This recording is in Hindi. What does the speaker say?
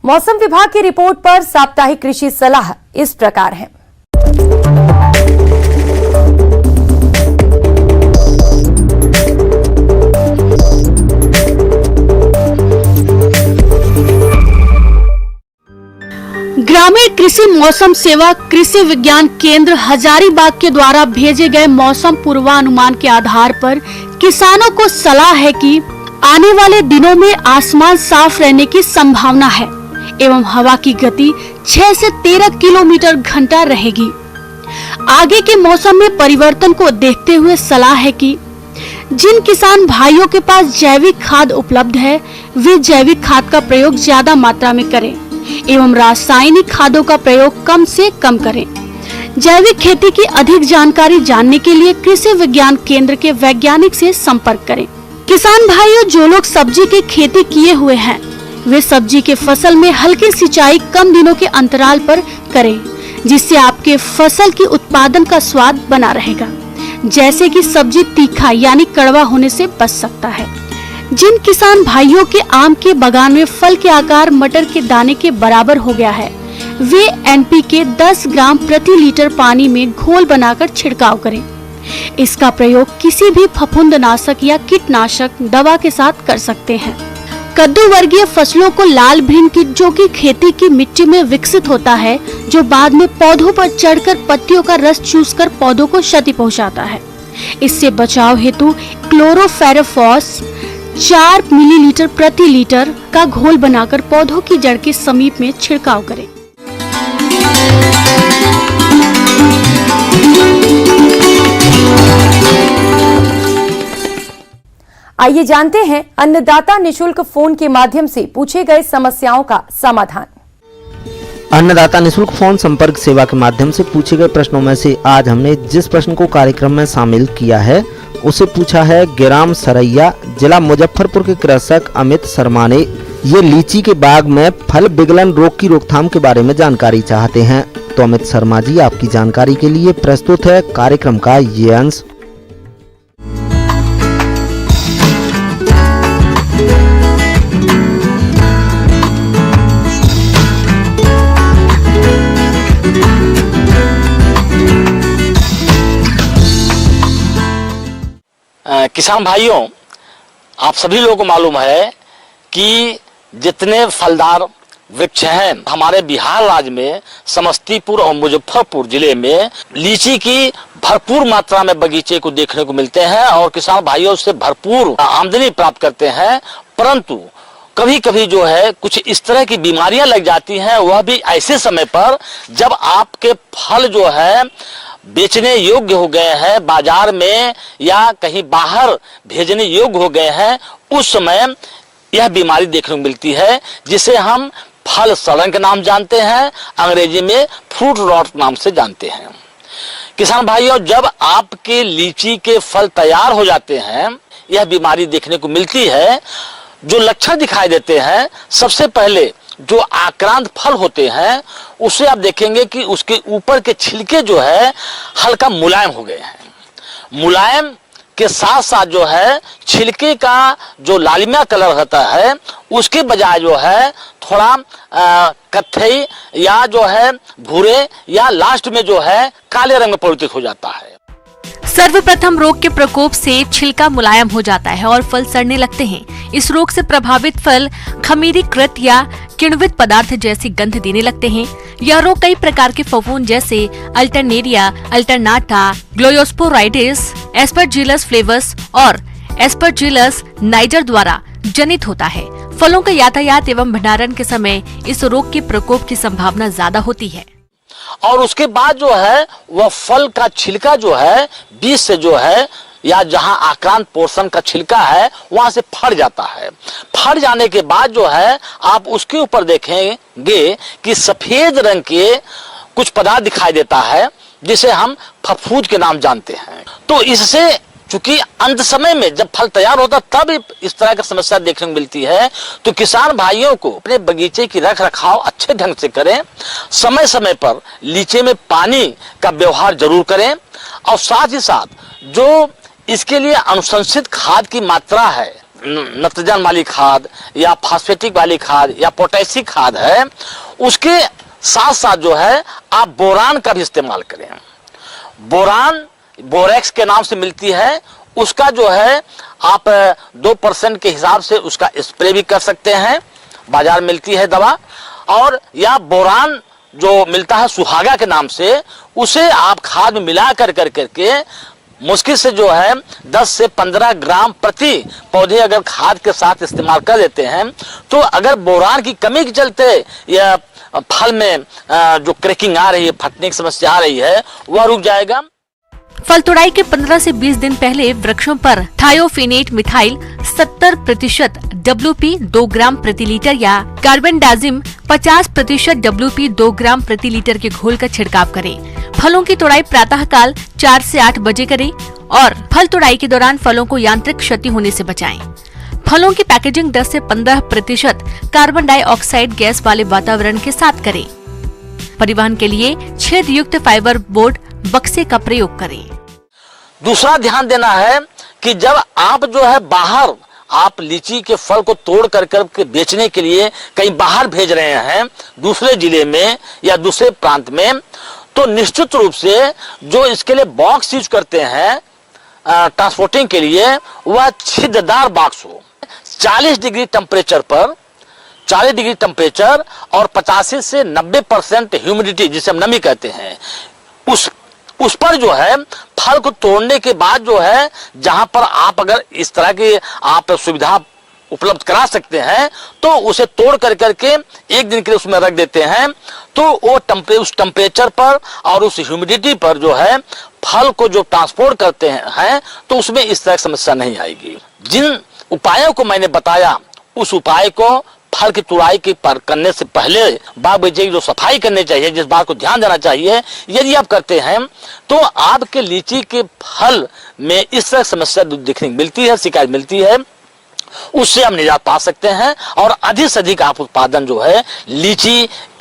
मौसम विभाग की रिपोर्ट पर साप्ताहिक कृषि सलाह इस प्रकार है। ग्रामीण कृषि मौसम सेवा कृषि विज्ञान केंद्र हजारीबाग के द्वारा भेजे गए मौसम पूर्वानुमान के आधार पर किसानों को सलाह है कि आने वाले दिनों में आसमान साफ रहने की संभावना है एवं हवा की गति 6 से 13 किलोमीटर घंटा रहेगी। आगे के मौसम में परिवर्तन को देखते हुए सलाह है कि जिन किसान भाइयों के पास जैविक खाद उपलब्ध है वे जैविक खाद का प्रयोग ज्यादा मात्रा में करें एवं रासायनिक खादों का प्रयोग कम से कम करें। जैविक खेती की अधिक जानकारी जानने के लिए कृषि विज्ञान केंद्र के वैज्ञानिक से संपर्क करें। किसान भाइयों, जो लोग सब्जी की खेती किए हुए हैं वे सब्जी के फसल में हल्की सिंचाई कम दिनों के अंतराल पर करें, जिससे आपके फसल की उत्पादन का स्वाद बना रहेगा। जैसे कि सब्जी तीखा यानी कड़वा होने से बच सकता है। जिन किसान भाइयों के आम के बागान में फल के आकार मटर के दाने के बराबर हो गया है वे NPK 10 ग्राम प्रति लीटर पानी में घोल बनाकर छिड़काव करें। इसका प्रयोग किसी भी फफूंदनाशक या कीटनाशक दवा के साथ कर सकते हैं। कद्दू वर्गीय फसलों को लाल भीम की जो कि खेती की मिट्टी में विकसित होता है, जो बाद में पौधों पर चढ़कर पत्तियों का रस चूसकर पौधों को क्षति पहुंचाता है। इससे बचाव हेतु क्लोरोफेरेफॉस 4 मिलीलीटर प्रति लीटर का घोल बनाकर पौधों की जड़ के समीप में छिड़काव करें। आइए जानते हैं अन्नदाता निशुल्क फोन के माध्यम से पूछे गए समस्याओं का समाधान। अन्नदाता निशुल्क फोन संपर्क सेवा के माध्यम से पूछे गए प्रश्नों में से आज हमने जिस प्रश्न को कार्यक्रम में शामिल किया है उसे पूछा है ग्राम सरैया, जिला मुजफ्फरपुर के कृषक अमित शर्मा ने। ये लीची के बाग में फल विगलन रोग की रोकथाम के बारे में जानकारी चाहते हैं। तो अमित शर्मा जी, आपकी जानकारी के लिए प्रस्तुत है कार्यक्रम का ये अंश। किसान भाइयों, आप सभी लोगों को मालूम है कि जितने फलदार वृक्ष हैं हमारे बिहार राज्य में समस्तीपुर और मुजफ्फरपुर जिले में लीची की भरपूर मात्रा में बगीचे को देखने को मिलते हैं और किसान भाइयों से भरपूर आमदनी प्राप्त करते हैं। परंतु कभी कभी जो है कुछ इस तरह की बीमारियां लग जाती हैं, वह भी ऐसे समय पर जब आपके फल जो है बेचने योग्य हो गए हैं बाजार में या कहीं बाहर भेजने योग्य हो गए हैं, उस समय यह बीमारी देखने को मिलती है जिसे हम फल सड़न के नाम जानते हैं, अंग्रेजी में फ्रूट रॉट नाम से जानते हैं। किसान भाइयों, जब आपके लीची के फल तैयार हो जाते हैं यह बीमारी देखने को मिलती है। जो लक्षण दिखाई देते हैं, सबसे पहले जो आक्रांत फल होते हैं उसे आप देखेंगे कि उसके ऊपर के छिलके जो है हल्का मुलायम हो गए हैं। मुलायम के साथ साथ जो है छिलके का जो लालिमा कलर होता है उसके बजाय जो है थोड़ा कत्थई या जो है भूरे या लास्ट में जो है काले रंग में परिवर्तित हो जाता है। सर्वप्रथम रोग के प्रकोप से छिलका मुलायम हो जाता है और फल सड़ने लगते हैं। इस रोग से प्रभावित फल खमीरीकृत या किण्वित पदार्थ जैसी गंध देने लगते हैं। यह रोग कई प्रकार के फफूंद जैसे अल्टरनेरिया, अल्टरनाटा, ग्लोयोस्पोराइटिस, एस्परजिलस फ्लेवस और एस्परजिलस नाइजर द्वारा जनित होता है। फलों का यातायात एवं भंडारण के समय इस रोग के प्रकोप की संभावना ज्यादा होती है। और उसके बाद जो है वह फल का छिलका जो है बीज से जो है या जहां आक्रांत पोर्शन का छिलका है वहां से फट जाता है। फट जाने के बाद जो है आप उसके ऊपर देखेंगे कि सफेद रंग के कुछ पदार्थ दिखाई देता है जिसे हम फफूंद के नाम जानते हैं। तो इससे चूंकि अंत समय में जब फल तैयार होता तब इस तरह की समस्या देखने को मिलती है। तो किसान भाइयों को अपने बगीचे की रख रखाव अच्छे ढंग से करें, समय समय पर लीची में पानी का व्यवहार जरूर करें और साथ ही साथ जो इसके लिए अनुशंसित खाद की मात्रा है नत्रजन वाली खाद या फास्फेटिक वाली खाद या पोटेशिक खाद है, उसके साथ साथ जो है आप बोरान का भी इस्तेमाल करें। बोरान बोरेक्स के नाम से मिलती है, उसका जो है आप 2% के हिसाब से उसका स्प्रे भी कर सकते हैं, बाजार मिलती है दवा। और या बोरान जो मिलता है सुहागा के नाम से, उसे आप खाद में मिला कर करके मुश्किल से जो है 10 से 15 ग्राम प्रति पौधे अगर खाद के साथ इस्तेमाल कर देते हैं, तो अगर बोरान की कमी के चलते या फल में जो क्रैकिंग आ रही है, फटने की समस्या आ रही है, वह रुक जाएगा। फल तुड़ाई के 15 से 20 दिन पहले वृक्षों पर थायोफेनेट मिथाइल 70% WP 2 ग्राम प्रति लीटर या कार्बेंडाजिम 50% WP 2 ग्राम प्रति लीटर के घोल का छिड़काव करें। फलों की तुड़ाई प्रातः काल 4 से 8 बजे करें और फल तुड़ाई के दौरान फलों को यांत्रिक क्षति होने से बचाएं। फलों की पैकेजिंग 10 से 15% कार्बन डाइऑक्साइड गैस वाले वातावरण के साथ करें। परिवहन के लिए छेद युक्त फाइबर बोर्ड बक्से का प्रयोग करें। दूसरा ध्यान देना है कि जब आप जो है बाहर आप लीची के फल को तोड़ कर के बेचने के लिए कहीं बाहर भेज रहे हैं, दूसरे जिले में या दूसरे प्रांत में, तो निश्चित रूप से जो इसके लिए बॉक्स यूज करते हैं ट्रांसपोर्टिंग के लिए, वह छिद्रदार बॉक्स हो। 40 डिग्री टेम्परेचर पर, 40 डिग्री टेम्परेचर और 85 से 90% ह्यूमिडिटी जिसे हम नमी कहते हैं, उस पर जो है फल को तोड़ने के बाद जो है, जहां पर आप अगर इस तरह की आप सुविधा उपलब्ध करा सकते हैं, तो उसे तोड़ कर करके एक दिन के लिए उसमें रख देते हैं, तो वो उस टेम्परेचर पर और उस ह्यूमिडिटी पर जो है फल को जो ट्रांसपोर्ट करते हैं, तो उसमें इस तरह की समस्या नहीं आएगी। जिन उपायों को मैंने बताया, उस उपाय को फल की तुड़ाई के पर करने से पहले बाग बगीचे की जो सफाई करनी चाहिए, जिस बात को ध्यान देना चाहिए, यदि आप करते हैं तो आपके लीची के फल में इस तरह समस्या देखने मिलती है, शिकायत मिलती है, उससे हम निजात पा सकते हैं और अधिक से अधिक आप उत्पादन जो है लीची